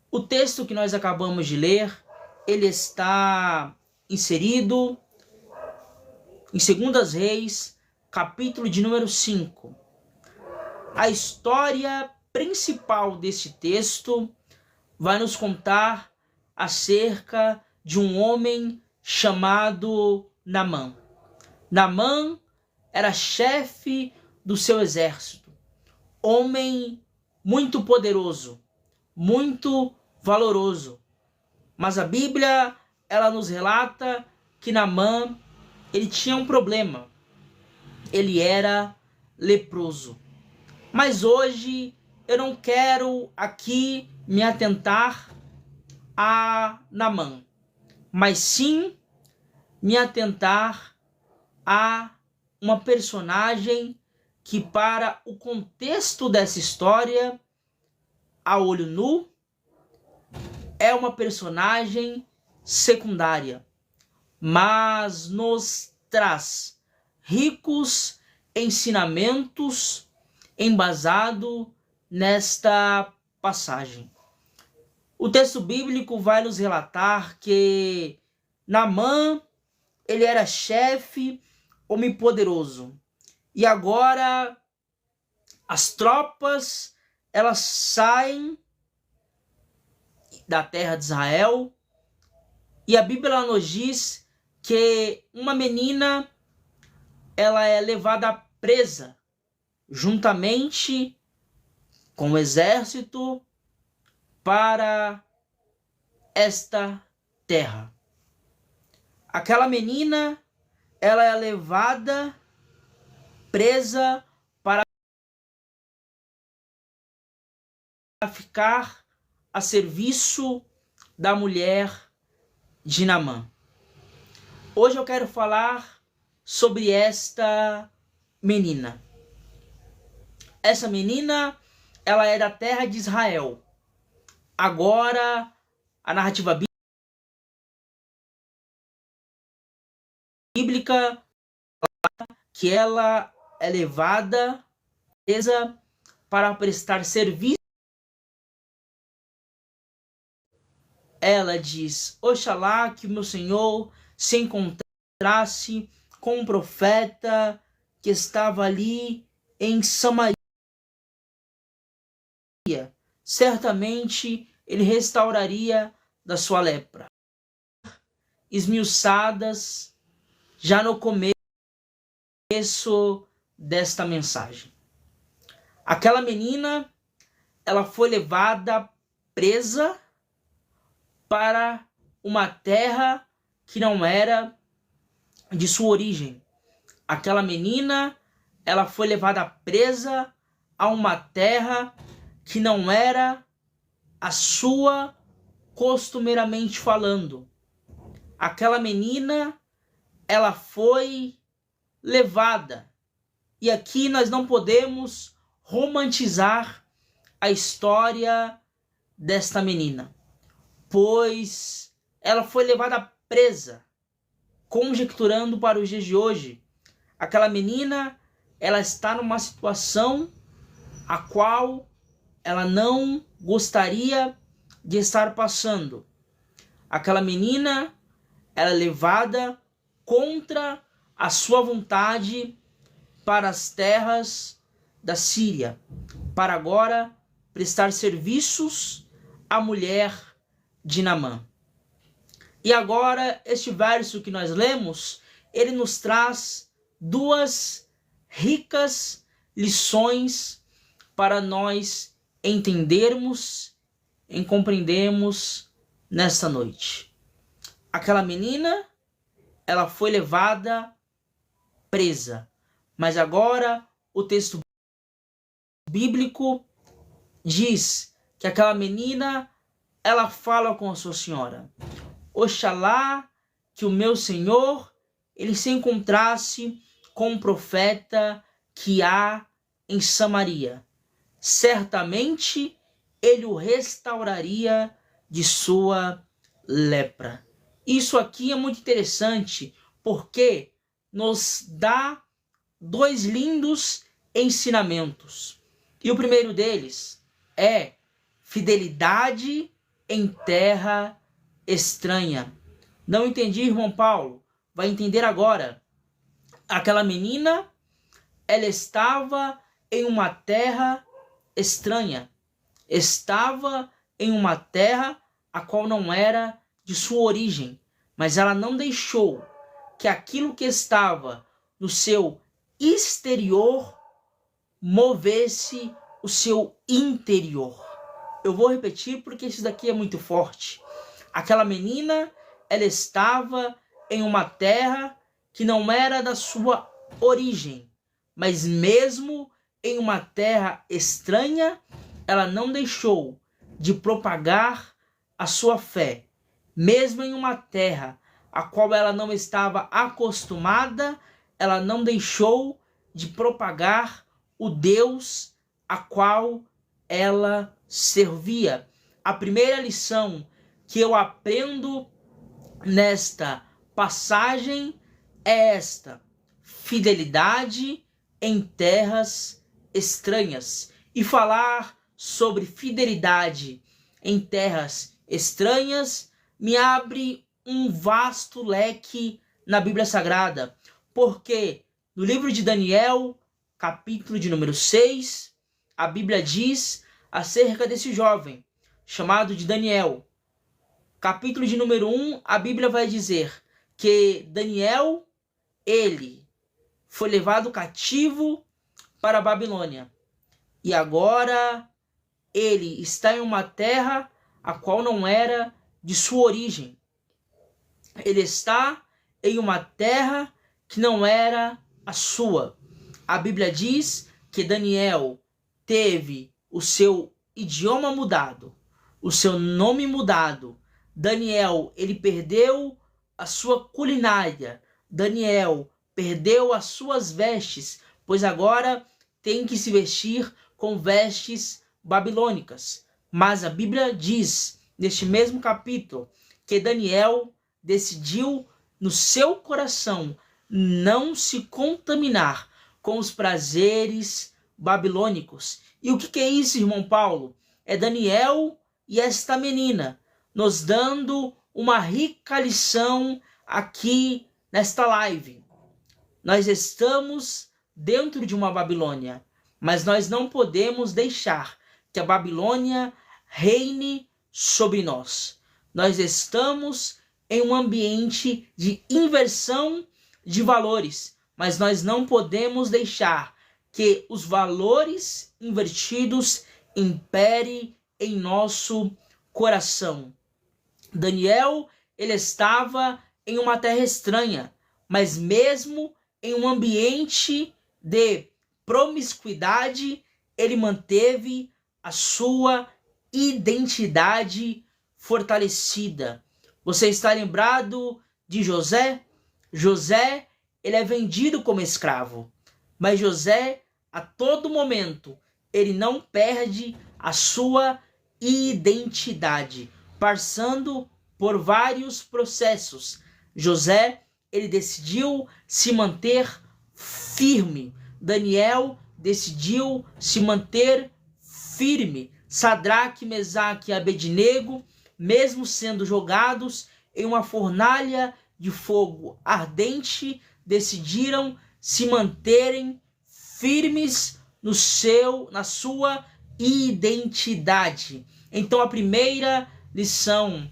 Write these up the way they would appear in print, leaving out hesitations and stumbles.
O texto que nós acabamos de ler, ele está inserido em 2 Reis, capítulo de número 5. A história principal deste texto vai nos contar acerca de um homem chamado Naamã. Naamã era chefe do seu exército, homem muito poderoso, muito valoroso. Mas a Bíblia, ela nos relata que Naamã, ele tinha um problema. Ele era leproso. Mas hoje eu não quero aqui me atentar a Naamã, mas sim me atentar a uma personagem que, para o contexto dessa história, a olho nu, é uma personagem secundária, mas nos traz ricos ensinamentos embasado nesta passagem. O texto bíblico vai nos relatar que Naamã, ele era chefe, homem poderoso. E agora as tropas, elas saem da terra de Israel, e a Bíblia nos diz que uma menina, ela é levada presa juntamente com o exército para esta terra. Aquela menina, ela é levada presa para ficar a serviço da mulher de Naamã. Hoje eu quero falar sobre esta menina. Essa menina, ela é da terra de Israel. Agora, a narrativa bíblica, que ela é levada presa para prestar serviço. Ela diz: Oxalá que o meu Senhor se encontrasse com um profeta que estava ali em Samaria. Certamente ele restauraria da sua lepra. Esmiuçadas já no começo desta mensagem. Aquela menina, ela foi levada presa para uma terra que não era de sua origem. Aquela menina, ela foi levada presa a uma terra que não era a sua, costumeiramente falando. Aquela menina, ela foi levada. E aqui nós não podemos romantizar a história desta menina, pois ela foi levada presa. Conjecturando para os dias de hoje, aquela menina, ela está numa situação a qual ela não gostaria de estar passando. Aquela menina, ela é levada contra a sua vontade para as terras da Síria, para agora prestar serviços à mulher de Naamã. E agora, este verso que nós lemos, ele nos traz 2 ricas lições para nós entendermos e compreendermos nesta noite. Aquela menina, ela foi levada presa, mas agora o texto bíblico diz que aquela menina, ela fala com a sua senhora: Oxalá que o meu Senhor, ele se encontrasse com um profeta que há em Samaria. Certamente ele o restauraria de sua lepra. Isso aqui é muito interessante, porque nos dá 2 lindos ensinamentos. E o primeiro deles é fidelidade em terra estranha. Não entendi, irmão Paulo? Vai entender agora. Aquela menina, ela estava em uma terra estranha. Estava em uma terra a qual não era de sua origem, mas ela não deixou que aquilo que estava no seu exterior movesse o seu interior. Eu vou repetir porque isso daqui é muito forte. Aquela menina, ela estava em uma terra que não era da sua origem, mas mesmo em uma terra estranha, ela não deixou de propagar a sua fé. Mesmo em uma terra a qual ela não estava acostumada, ela não deixou de propagar o Deus a qual ela servia. A primeira lição que eu aprendo nesta passagem é esta: fidelidade em terras estranhas. E falar sobre fidelidade em terras estranhas me abre um vasto leque na Bíblia Sagrada, porque no livro de Daniel, capítulo de número 6, a Bíblia diz acerca desse jovem chamado de Daniel. Capítulo de número 1, a Bíblia vai dizer que Daniel, ele foi levado cativo para a Babilônia. E agora ele está em uma terra a qual não era de sua origem. Ele está em uma terra que não era a sua. A Bíblia diz que Daniel teve o seu idioma mudado, o seu nome mudado. Daniel, ele perdeu a sua culinária. Daniel perdeu as suas vestes, pois agora tem que se vestir com vestes babilônicas. Mas a Bíblia diz, neste mesmo capítulo, que Daniel decidiu no seu coração não se contaminar com os prazeres babilônicos. E o que é isso, irmão Paulo? É Daniel e esta menina nos dando uma rica lição aqui nesta live. Nós estamos dentro de uma Babilônia, mas nós não podemos deixar que a Babilônia reine sobre nós. Nós estamos em um ambiente de inversão de valores, mas nós não podemos deixar que os valores invertidos imperem em nosso coração. Daniel, ele estava em uma terra estranha, mas mesmo em um ambiente de promiscuidade, ele manteve a sua identidade fortalecida. Você está lembrado de José? José, ele é vendido como escravo, mas José, a todo momento, ele não perde a sua identidade, passando por vários processos. José, ele decidiu se manter firme. Daniel decidiu se manter firme. Sadraque, Mesaque e Abednego, mesmo sendo jogados em uma fornalha de fogo ardente, decidiram se manterem firmes na sua identidade. Então a primeira lição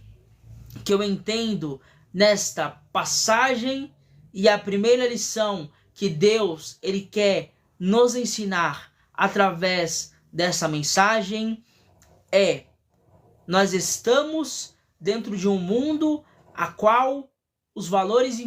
que eu entendo nesta passagem e a primeira lição que Deus ele quer nos ensinar através dessa mensagem é: nós estamos dentro de um mundo a qual os valores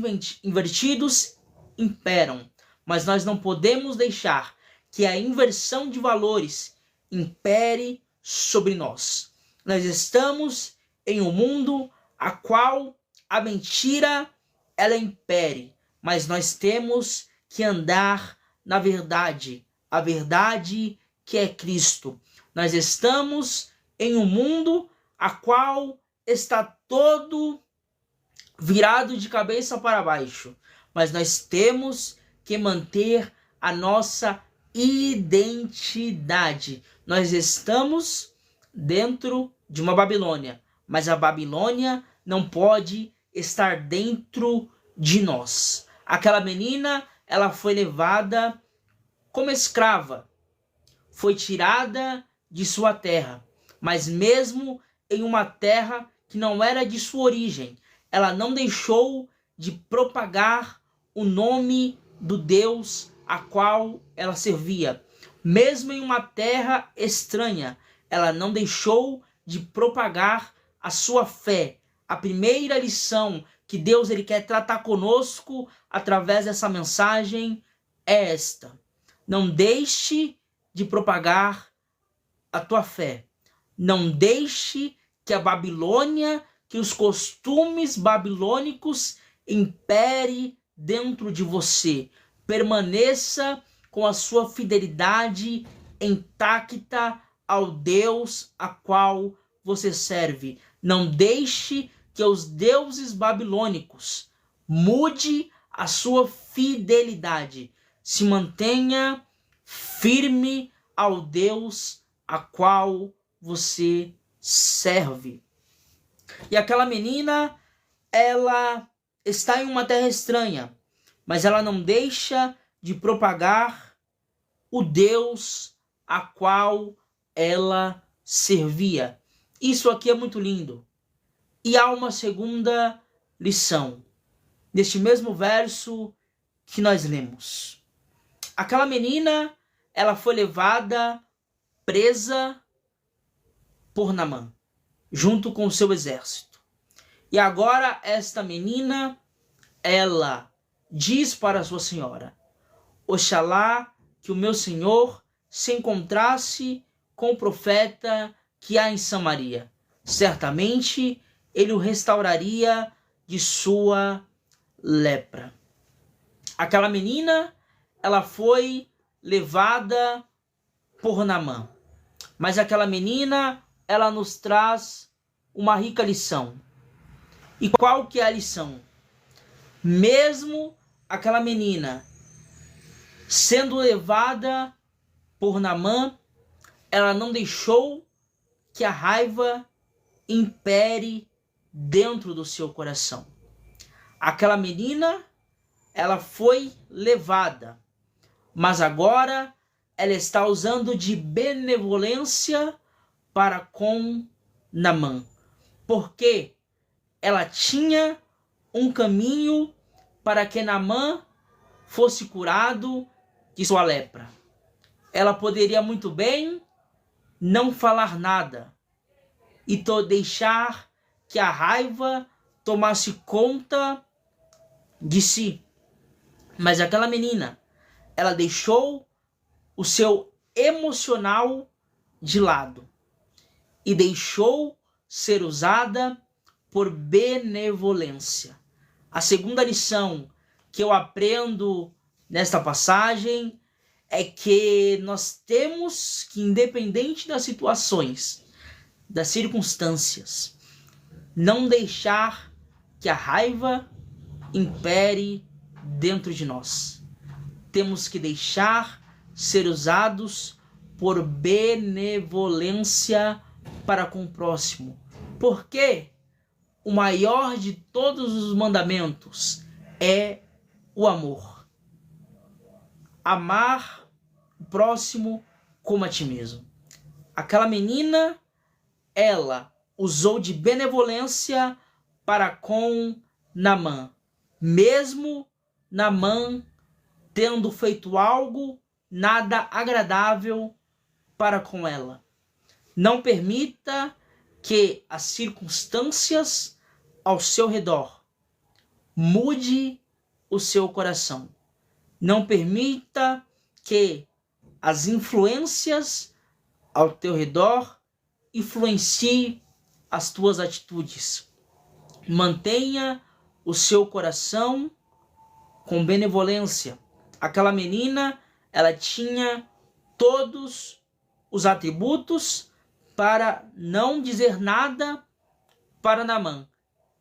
invertidos imperam, mas nós não podemos deixar que a inversão de valores impere sobre nós. Nós estamos em um mundo a qual a mentira ela impere, mas nós temos que andar na verdade, a verdade que é Cristo. Nós estamos em um mundo a qual está todo virado de cabeça para baixo, mas nós temos que manter a nossa identidade. Nós estamos dentro de uma Babilônia, mas a Babilônia não pode estar dentro de nós. Aquela menina, ela foi levada como escrava, foi tirada de sua terra, mas mesmo em uma terra que não era de sua origem, ela não deixou de propagar o nome do Deus a qual ela servia. Mesmo em uma terra estranha, ela não deixou de propagar a sua fé. A primeira lição que Deus ele quer tratar conosco através dessa mensagem é esta: não deixe de propagar a tua fé. Não deixe que a Babilônia, que os costumes babilônicos impere dentro de você. Permaneça com a sua fidelidade intacta ao Deus a qual você serve. Não deixe que os deuses babilônicos mude a sua fidelidade. Se mantenha firme ao Deus a qual você serve. E aquela menina, ela está em uma terra estranha, mas ela não deixa de propagar o Deus a qual ela servia. Isso aqui é muito lindo. E há uma segunda lição, neste mesmo verso que nós lemos. Aquela menina, ela foi levada presa por Naamã, junto com o seu exército. E agora esta menina, ela diz para sua senhora: oxalá que o meu senhor se encontrasse com o profeta que há em Samaria. Certamente ele o restauraria de sua lepra. Aquela menina, ela foi levada por Naamã. Mas aquela menina, ela nos traz uma rica lição. E qual que é a lição? Mesmo aquela menina sendo levada por Naamã, ela não deixou que a raiva impere dentro do seu coração. Aquela menina, ela foi levada, mas agora ela está usando de benevolência para com Naamã, porque ela tinha um caminho para que Naamã fosse curado de sua lepra. Ela poderia muito bem não falar nada e deixar que a raiva tomasse conta de si. Mas aquela menina, ela deixou o seu emocional de lado e deixou ser usada por benevolência. A segunda lição que eu aprendo nesta passagem é que nós temos que, independente das situações, das circunstâncias, não deixar que a raiva impere dentro de nós. Temos que deixar ser usados por benevolência para com o próximo. Porque o maior de todos os mandamentos é o amor. Amar o próximo como a ti mesmo. Aquela menina, ela usou de benevolência para com Naamã, mesmo Naamã tendo feito algo nada agradável para com ela. Não permita que as circunstâncias ao seu redor mude o seu coração. Não permita que as influências ao teu redor influenciem as tuas atitudes. Mantenha o seu coração com benevolência. Aquela menina, ela tinha todos os atributos para não dizer nada para Naamã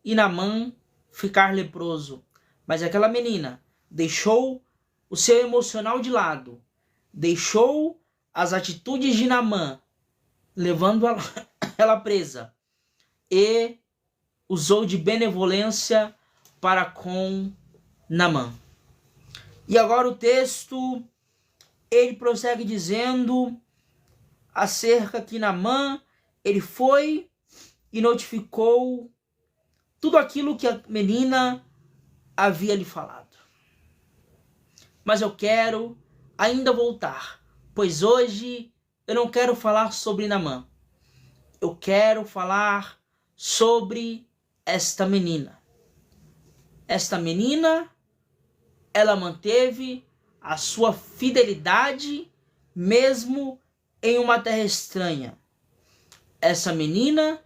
e Naamã ficar leproso. Mas aquela menina deixou o seu emocional de lado, deixou as atitudes de Naamã, levando ela presa, e usou de benevolência para com Naamã. E agora o texto, ele prossegue dizendo acerca que Naamã, ele foi e notificou tudo aquilo que a menina havia lhe falado. Mas eu quero ainda voltar, pois hoje eu não quero falar sobre Naamã. Eu quero falar sobre esta menina. Esta menina, ela manteve a sua fidelidade mesmo em uma terra estranha. Essa menina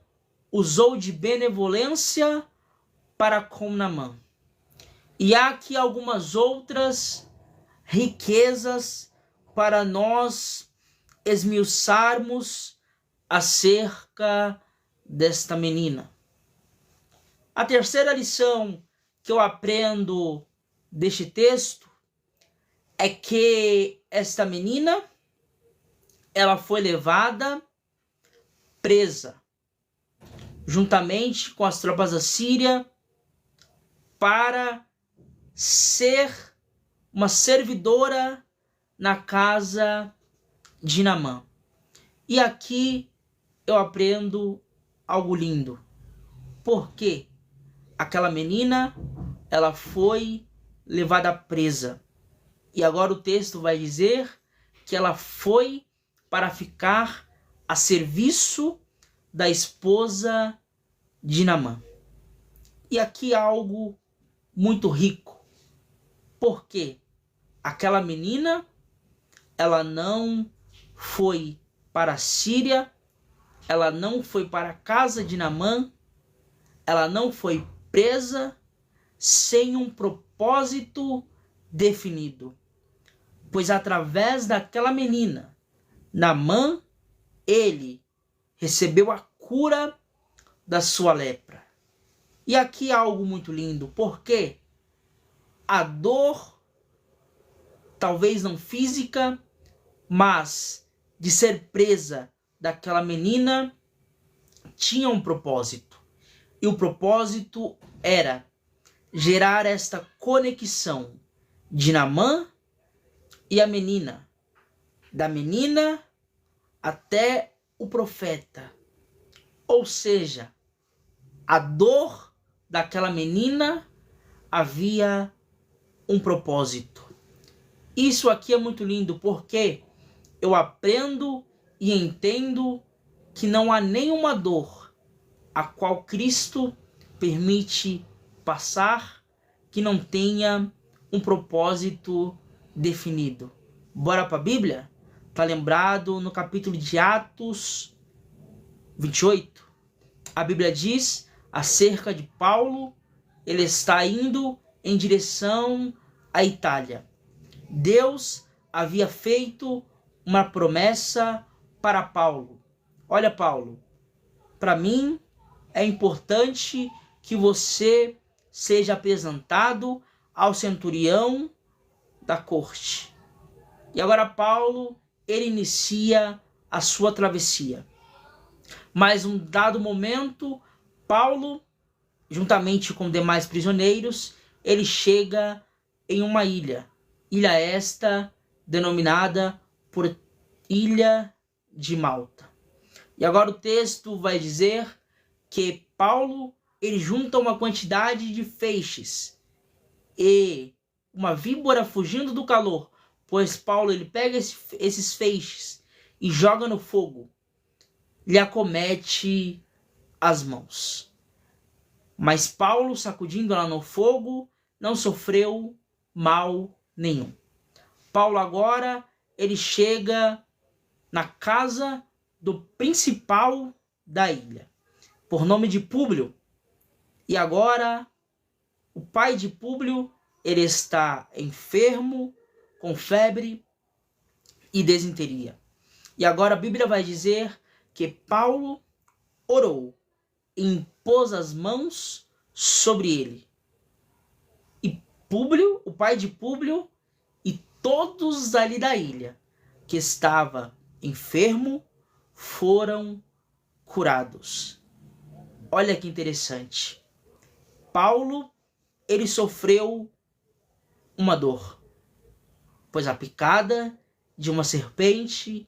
usou de benevolência para com Naamã. E há aqui algumas outras riquezas para nós esmiuçarmos acerca desta menina. A terceira lição que eu aprendo deste texto é que esta menina, ela foi levada presa juntamente com as tropas da Síria para ser uma servidora na casa de Naamã. E aqui eu aprendo algo lindo. Porque aquela menina, ela foi levada presa. E agora o texto vai dizer que ela foi para ficar a serviço da esposa de Naamã. E aqui algo muito rico. Porque aquela menina, ela não foi para a Síria, ela não foi para a casa de Naamã, ela não foi presa sem um propósito definido. Pois através daquela menina, Naamã, ele recebeu a cura da sua lepra. E aqui há algo muito lindo, porque a dor, talvez não física, mas de ser presa daquela menina, tinha um propósito. E o propósito era gerar esta conexão de Naamã e a menina, da menina até o profeta. Ou seja, a dor daquela menina havia um propósito. Isso aqui é muito lindo, porque eu aprendo e entendo que não há nenhuma dor a qual Cristo permite passar que não tenha um propósito definido. Bora para a Bíblia? Está lembrado no capítulo de Atos 28? A Bíblia diz acerca de Paulo, ele está indo em direção à Itália. Deus havia feito uma promessa para Paulo. Olha, Paulo, para mim é importante que você seja apresentado ao centurião da corte. E agora Paulo, ele inicia a sua travessia. Mas um dado momento, Paulo, juntamente com demais prisioneiros, ele chega em uma ilha. Ilha esta denominada por Ilha de Malta. E agora o texto vai dizer que Paulo, ele junta uma quantidade de feixes e uma víbora fugindo do calor, pois Paulo, ele pega esses feixes e joga no fogo, lhe acomete as mãos. Mas Paulo, sacudindo ela no fogo, não sofreu mal nenhum. Paulo agora, ele chega na casa do principal da ilha, por nome de Públio. E agora, o pai de Públio, ele está enfermo, com febre e desinteria. E agora a Bíblia vai dizer que Paulo orou e impôs as mãos sobre ele. E Públio, o pai de Públio, e todos ali da ilha que estava enfermo foram curados. Olha que interessante. Paulo, ele sofreu uma dor, pois a picada de uma serpente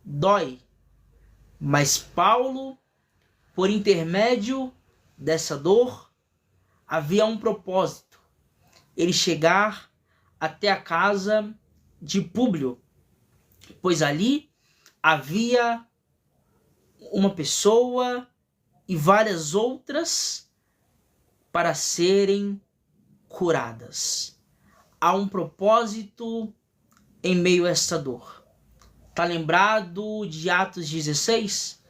dói. Mas Paulo, por intermédio dessa dor, havia um propósito: ele chegar até a casa de Públio, pois ali havia uma pessoa e várias outras para serem curadas. Há um propósito em meio a esta dor. Tá lembrado de Atos 16?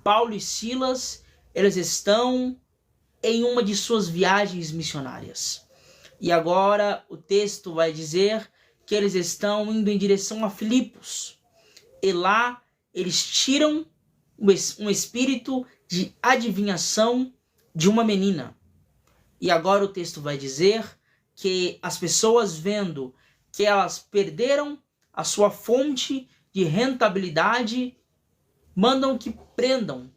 Paulo e Silas, eles estão em uma de suas viagens missionárias. E agora o texto vai dizer que eles estão indo em direção a Filipos. E lá eles tiram um espírito de adivinhação de uma menina. E agora o texto vai dizer que as pessoas, vendo que elas perderam a sua fonte de rentabilidade, mandam que prendam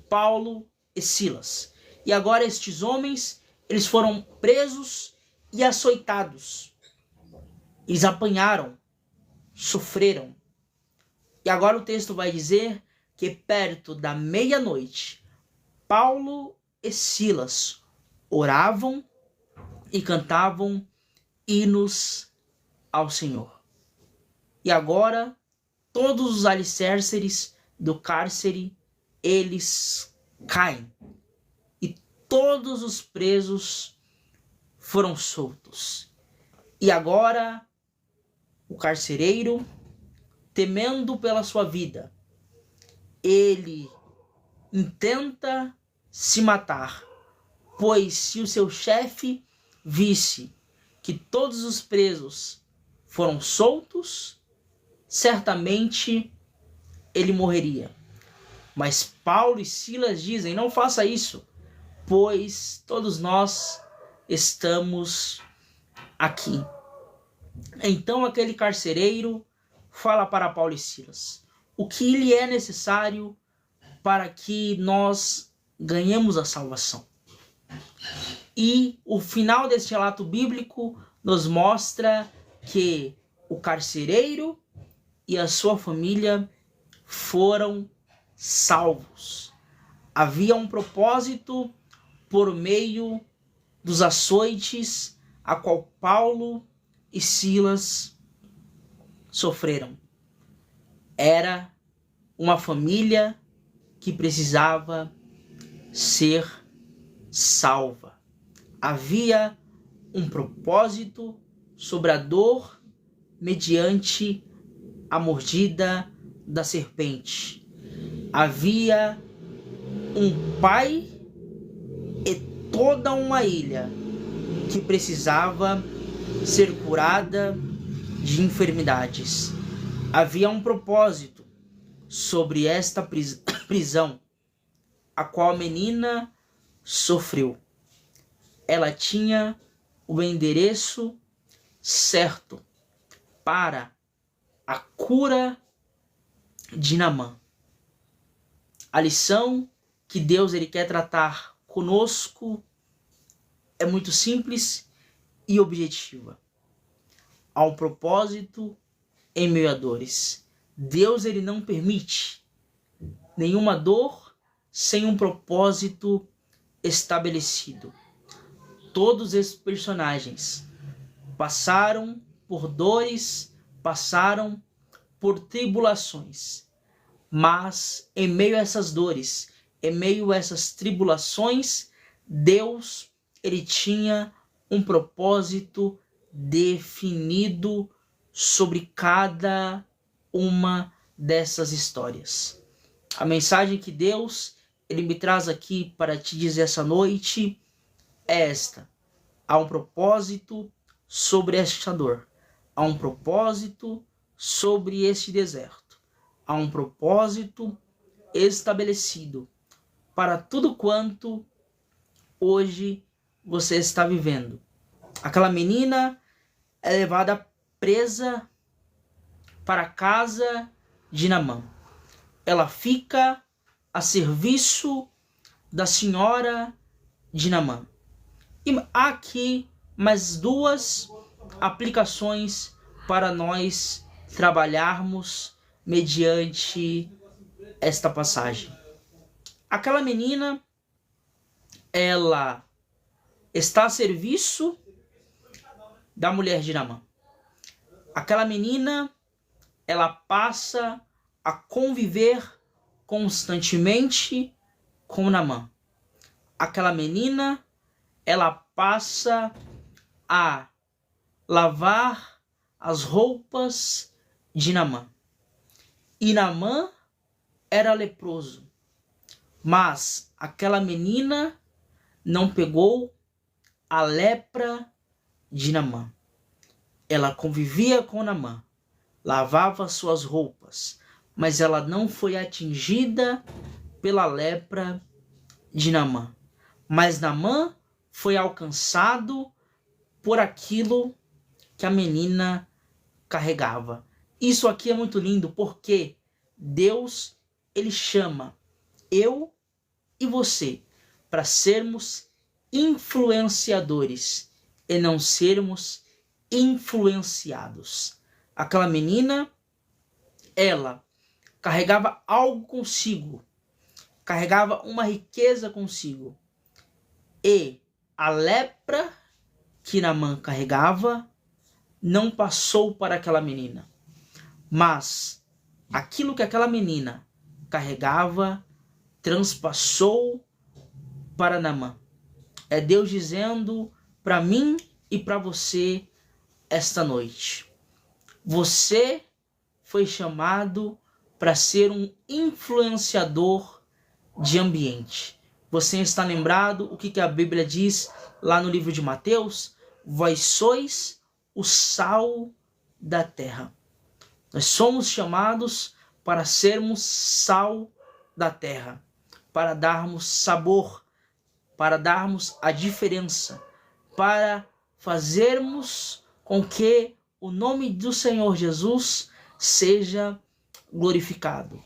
Paulo e Silas. E agora estes homens, eles foram presos e açoitados. Eles apanharam, sofreram. E agora o texto vai dizer que perto da meia-noite, Paulo e Silas oravam e cantavam hinos ao Senhor. E agora todos os alicerces do cárcere, eles caem. E todos os presos foram soltos. E agora o carcereiro, temendo pela sua vida, ele intenta se matar, pois se o seu chefe visse que todos os presos foram soltos, certamente ele morreria. Mas Paulo e Silas dizem: não faça isso, pois todos nós estamos aqui. Então aquele carcereiro fala para Paulo e Silas o que lhe é necessário para que nós ganhemos a salvação. E o final deste relato bíblico nos mostra que o carcereiro e a sua família foram salvos. Havia um propósito por meio dos açoites a qual Paulo e Silas sofreram. Era uma família que precisava ser salva. Havia um propósito sobre a dor mediante a mordida da serpente. Havia um pai e toda uma ilha que precisava ser curada de enfermidades. Havia um propósito sobre esta prisão, a qual a menina sofreu. Ela tinha o endereço certo para a cura de Naamã. A lição que Deus ele quer tratar conosco é muito simples e objetiva. Há um propósito em meio a dores. Deus ele não permite nenhuma dor sem um propósito estabelecido. Todos esses personagens passaram por dores, passaram por tribulações. Mas em meio a essas dores, em meio a essas tribulações, Deus ele tinha um propósito definido sobre cada uma dessas histórias. A mensagem que Deus ele me traz aqui para te dizer essa noite é esta: há um propósito sobre esta dor, há um propósito sobre este deserto, há um propósito estabelecido para tudo quanto hoje você está vivendo. Aquela menina é levada presa para a casa de Naamã. Ela fica a serviço da senhora de Naamã. E há aqui mais duas aplicações para nós trabalharmos mediante esta passagem. Aquela menina, ela está a serviço da mulher de Naamã. Aquela menina, ela passa a conviver constantemente com Naamã. Aquela menina, ela passa a lavar as roupas de Naamã. E Naamã era leproso, mas aquela menina não pegou a lepra de Naamã. Ela convivia com Naamã, lavava suas roupas, mas ela não foi atingida pela lepra de Naamã. Mas Naamã foi alcançado por aquilo que a menina carregava. Isso aqui é muito lindo porque Deus, ele chama eu e você para sermos influenciadores e não sermos influenciados. Aquela menina, ela carregava algo consigo, carregava uma riqueza consigo. E a lepra que Naamã carregava não passou para aquela menina. Mas aquilo que aquela menina carregava transpassou para Naamã. É Deus dizendo para mim e para você esta noite. Você foi chamado para ser um influenciador de ambiente. Você está lembrado o que a Bíblia diz lá no livro de Mateus? Vós sois o sal da terra. Nós somos chamados para sermos sal da terra, para darmos sabor, para darmos a diferença, para fazermos com que o nome do Senhor Jesus seja glorificado.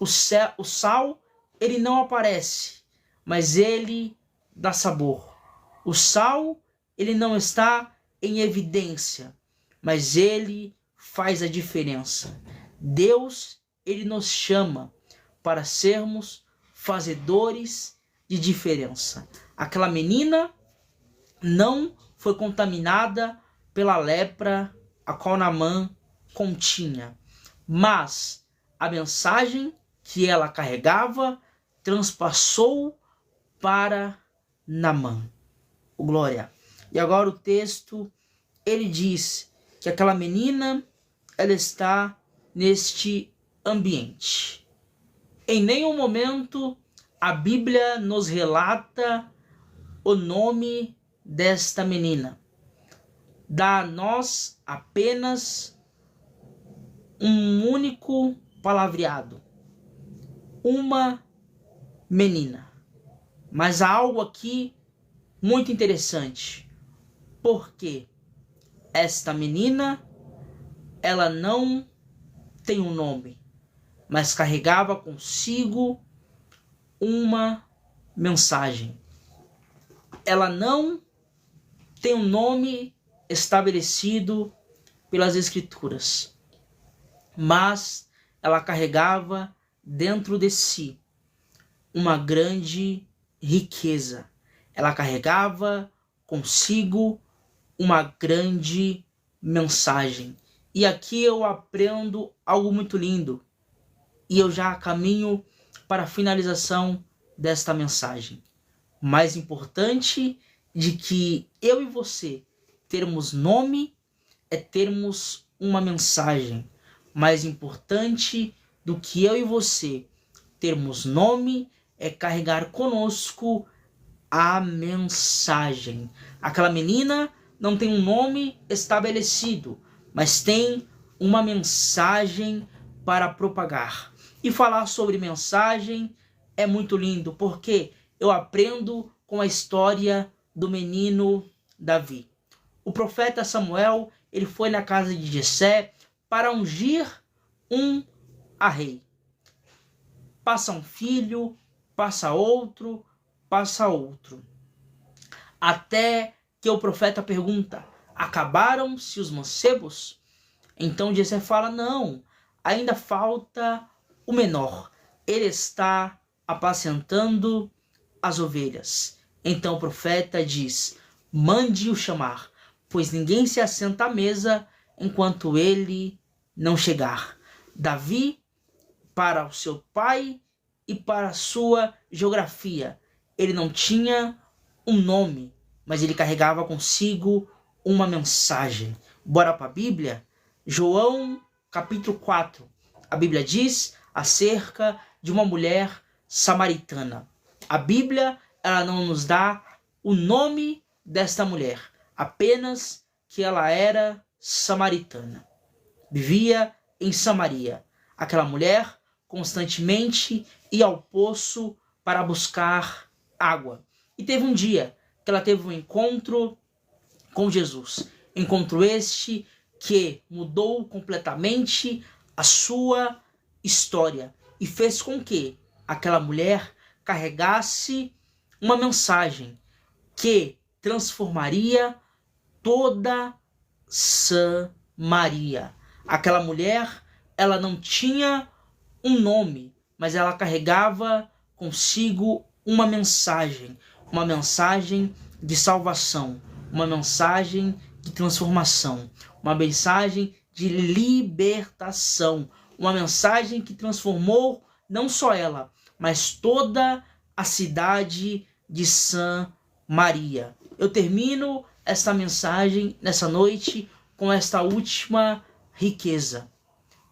O sal, ele não aparece, mas ele dá sabor. O sal, ele não está em evidência, mas ele faz a diferença. Deus, ele nos chama para sermos fazedores de diferença. Aquela menina não foi contaminada pela lepra a qual Naamã continha, mas a mensagem que ela carregava transpassou para Naamã. Glória. E agora o texto, ele diz que aquela menina, ela está neste ambiente. Em nenhum momento a Bíblia nos relata o nome desta menina. Dá a nós apenas um único palavreado: uma menina. Mas há algo aqui muito interessante, porque esta menina, ela não tem um nome, mas carregava consigo uma mensagem. Ela não tem um nome estabelecido pelas Escrituras, mas ela carregava dentro de si uma grande riqueza. Ela carregava consigo uma grande mensagem. E aqui eu aprendo algo muito lindo. E eu já caminho para a finalização desta mensagem. Mais importante de que eu e você termos nome é termos uma mensagem. Mais importante do que eu e você termos nome é carregar conosco a mensagem. Aquela menina não tem um nome estabelecido, mas tem uma mensagem para propagar. E falar sobre mensagem é muito lindo, porque eu aprendo com a história do menino Davi. O profeta Samuel, ele foi na casa de Jessé para ungir a rei. passa um filho, passa outro, até que o profeta pergunta: acabaram-se os mancebos? Então Jessé fala: não, ainda falta o menor, ele está apacentando as ovelhas. Então o profeta diz: mande-o chamar, pois ninguém se assenta à mesa enquanto ele não chegar. Davi, para o seu pai e para a sua geografia, ele não tinha um nome, mas ele carregava consigo uma mensagem. Bora para a Bíblia? João capítulo 4. A Bíblia diz acerca de uma mulher samaritana. A Bíblia, ela não nos dá o nome desta mulher, apenas que ela era samaritana. Vivia em Samaria. Aquela mulher constantemente ia ao poço para buscar água. E teve um dia que ela teve um encontro com Jesus. Encontro este que mudou completamente a sua história e fez com que aquela mulher carregasse uma mensagem que transformaria toda Samaria. Aquela mulher, ela não tinha um nome, mas ela carregava consigo uma mensagem de salvação, uma mensagem de transformação, uma mensagem de libertação, uma mensagem que transformou não só ela, mas toda a cidade de Samaria. Eu termino esta mensagem nessa noite com esta última riqueza.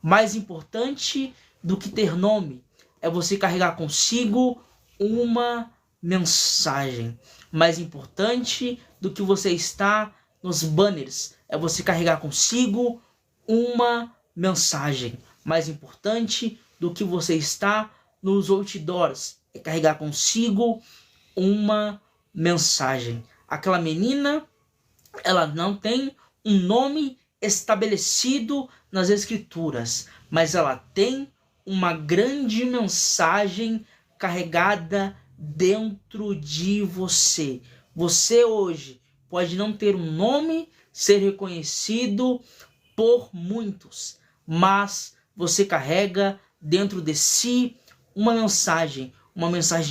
Mais importante do que ter nome é você carregar consigo uma mensagem. Mais importante do que você estar nos banners é você carregar consigo uma mensagem. Mais importante do que você estar nos outdoors é carregar consigo uma mensagem. Aquela menina, ela não tem um nome estabelecido nas escrituras, mas ela tem uma grande mensagem carregada dentro de você. Você hoje pode não ter um nome, ser reconhecido por muitos, mas você carrega dentro de si uma mensagem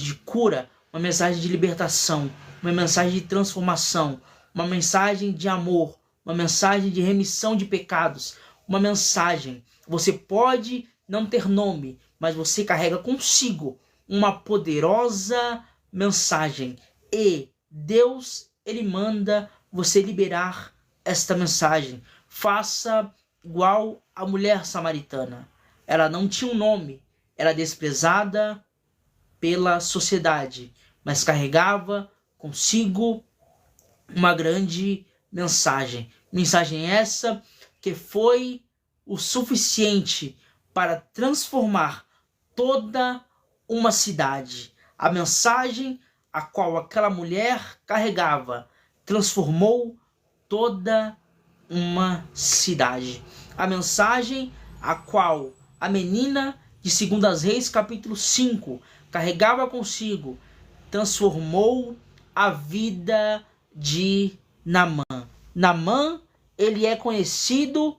de cura, uma mensagem de libertação, uma mensagem de transformação, uma mensagem de amor, uma mensagem de remissão de pecados, uma mensagem. Você pode não ter nome, mas você carrega consigo uma poderosa mensagem. E Deus, ele manda você liberar esta mensagem. Faça igual a mulher samaritana. Ela não tinha um nome, era desprezada pela sociedade, mas carregava consigo uma grande mensagem. Mensagem essa que foi o suficiente para transformar toda uma cidade. A mensagem a qual aquela mulher carregava transformou toda uma cidade. A mensagem a qual a menina de 2 Reis capítulo 5 carregava consigo transformou a vida de Naamã. Naamã, ele é conhecido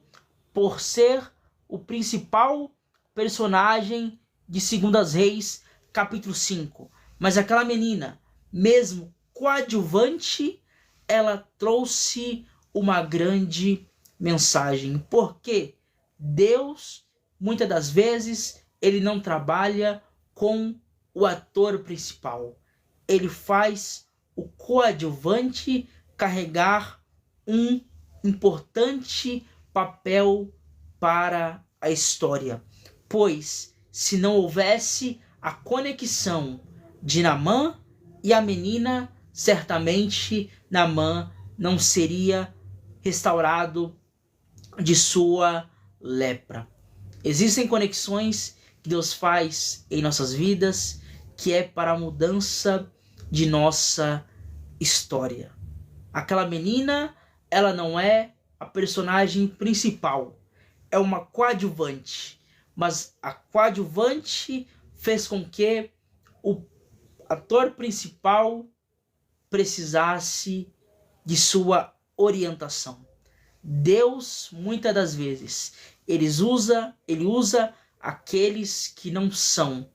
por ser o principal personagem de 2 Reis capítulo 5. Mas aquela menina, mesmo coadjuvante, ela trouxe uma grande mensagem. Porque Deus, muitas das vezes, ele não trabalha com o ator principal. Ele faz o coadjuvante carregar um importante papel para a história. Pois, se não houvesse a conexão de Naamã e a menina, certamente Naamã não seria restaurado de sua lepra. Existem conexões que Deus faz em nossas vidas, que é para a mudança de nossa história. Aquela menina, ela não é a personagem principal, é uma coadjuvante, mas a coadjuvante fez com que o ator principal precisasse de sua orientação. Deus, muitas das vezes, ele usa aqueles que não são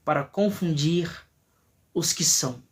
para confundir os que são.